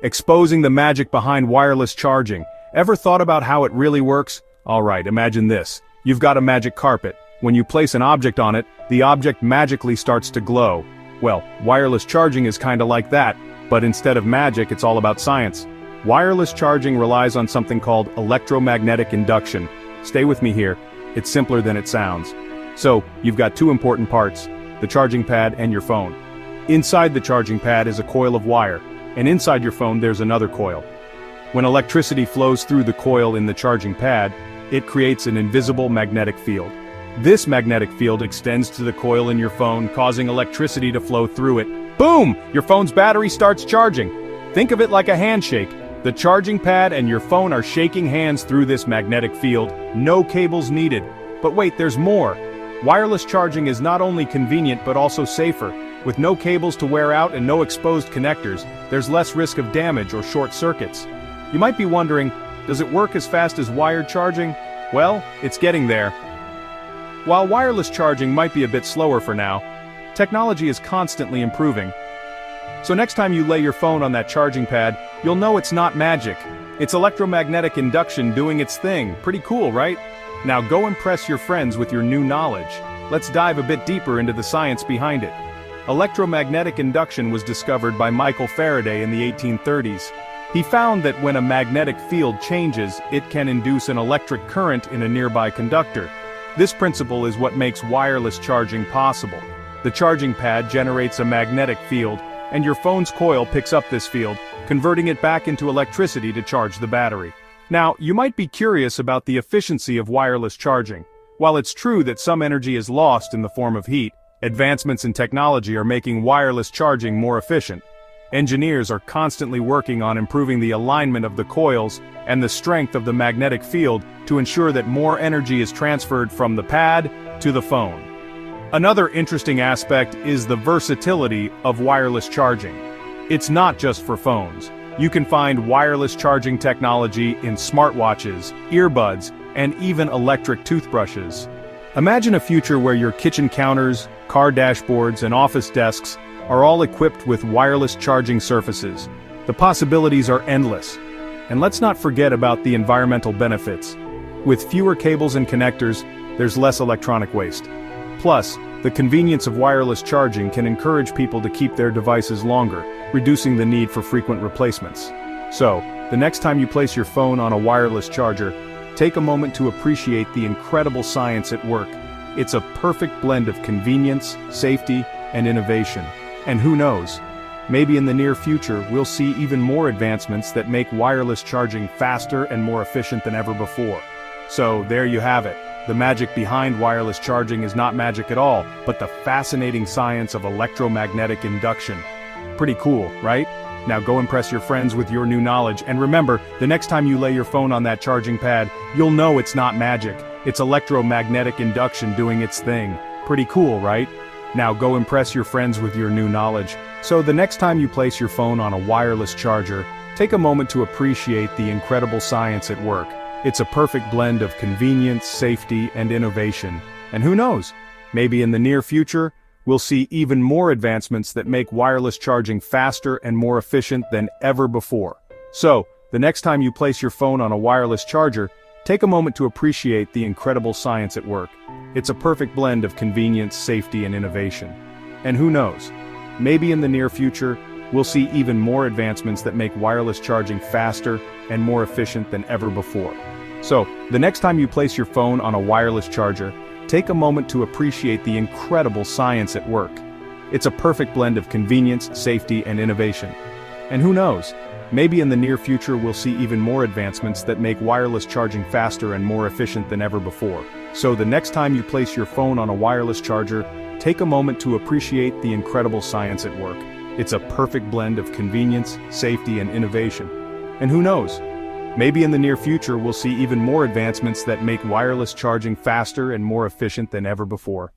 exposing the magic behind wireless charging. Ever thought about how it really works? Alright, imagine this. You've got a magic carpet. When you place an object on it, the object magically starts to glow. Well, wireless charging is kinda like that, but instead of magic, it's all about science. Wireless charging relies on something called electromagnetic induction. Stay with me here, it's simpler than it sounds. So, you've got two important parts, the charging pad and your phone. Inside the charging pad is a coil of wire, and inside your phone there's another coil. When electricity flows through the coil in the charging pad, it creates an invisible magnetic field. This magnetic field extends to the coil in your phone, causing electricity to flow through it. Boom! Your phone's battery starts charging. Think of it like a handshake. The charging pad and your phone are shaking hands through this magnetic field, no cables needed. But wait, there's more. Wireless charging is not only convenient but also safer. With no cables to wear out and no exposed connectors, there's less risk of damage or short circuits. You might be wondering, does it work as fast as wired charging? Well, it's getting there. While wireless charging might be a bit slower for now, technology is constantly improving. So next time you lay your phone on that charging pad, you'll know it's not magic. It's electromagnetic induction doing its thing. Pretty cool, right? Now go impress your friends with your new knowledge. Let's dive a bit deeper into the science behind it. Electromagnetic induction was discovered by Michael Faraday in the 1830s. He found that when a magnetic field changes, it can induce an electric current in a nearby conductor. This principle is what makes wireless charging possible. The charging pad generates a magnetic field, and your phone's coil picks up this field, converting it back into electricity to charge the battery. Now, you might be curious about the efficiency of wireless charging. While it's true that some energy is lost in the form of heat, advancements in technology are making wireless charging more efficient. Engineers are constantly working on improving the alignment of the coils and the strength of the magnetic field to ensure that more energy is transferred from the pad to the phone. Another interesting aspect is the versatility of wireless charging. It's not just for phones. You can find wireless charging technology in smartwatches, earbuds, and even electric toothbrushes. Imagine a future where your kitchen counters, car dashboards, and office desks are all equipped with wireless charging surfaces. The possibilities are endless. And let's not forget about the environmental benefits. With fewer cables and connectors, there's less electronic waste. Plus, the convenience of wireless charging can encourage people to keep their devices longer, reducing the need for frequent replacements. So, the next time you place your phone on a wireless charger, take a moment to appreciate the incredible science at work. It's a perfect blend of convenience, safety, and innovation. And who knows, maybe in the near future we'll see even more advancements that make wireless charging faster and more efficient than ever before. So, there you have it. The magic behind wireless charging is not magic at all, but the fascinating science of electromagnetic induction. Pretty cool, right? Now go impress your friends with your new knowledge, and remember, the next time you lay your phone on that charging pad, you'll know it's not magic. It's electromagnetic induction doing its thing. Pretty cool, right? Now go impress your friends with your new knowledge. So the next time you place your phone on a wireless charger, take a moment to appreciate the incredible science at work. It's a perfect blend of convenience, safety, and innovation. And who knows? Maybe in the near future, we'll see even more advancements that make wireless charging faster and more efficient than ever before. So, the next time you place your phone on a wireless charger, take a moment to appreciate the incredible science at work. It's a perfect blend of convenience, safety, and innovation. And who knows? Maybe in the near future, we'll see even more advancements that make wireless charging faster and more efficient than ever before. So, the next time you place your phone on a wireless charger, take a moment to appreciate the incredible science at work. It's a perfect blend of convenience, safety, and innovation. And who knows? Maybe in the near future we'll see even more advancements that make wireless charging faster and more efficient than ever before. So the next time you place your phone on a wireless charger, take a moment to appreciate the incredible science at work. It's a perfect blend of convenience, safety, and innovation. And who knows? Maybe in the near future we'll see even more advancements that make wireless charging faster and more efficient than ever before.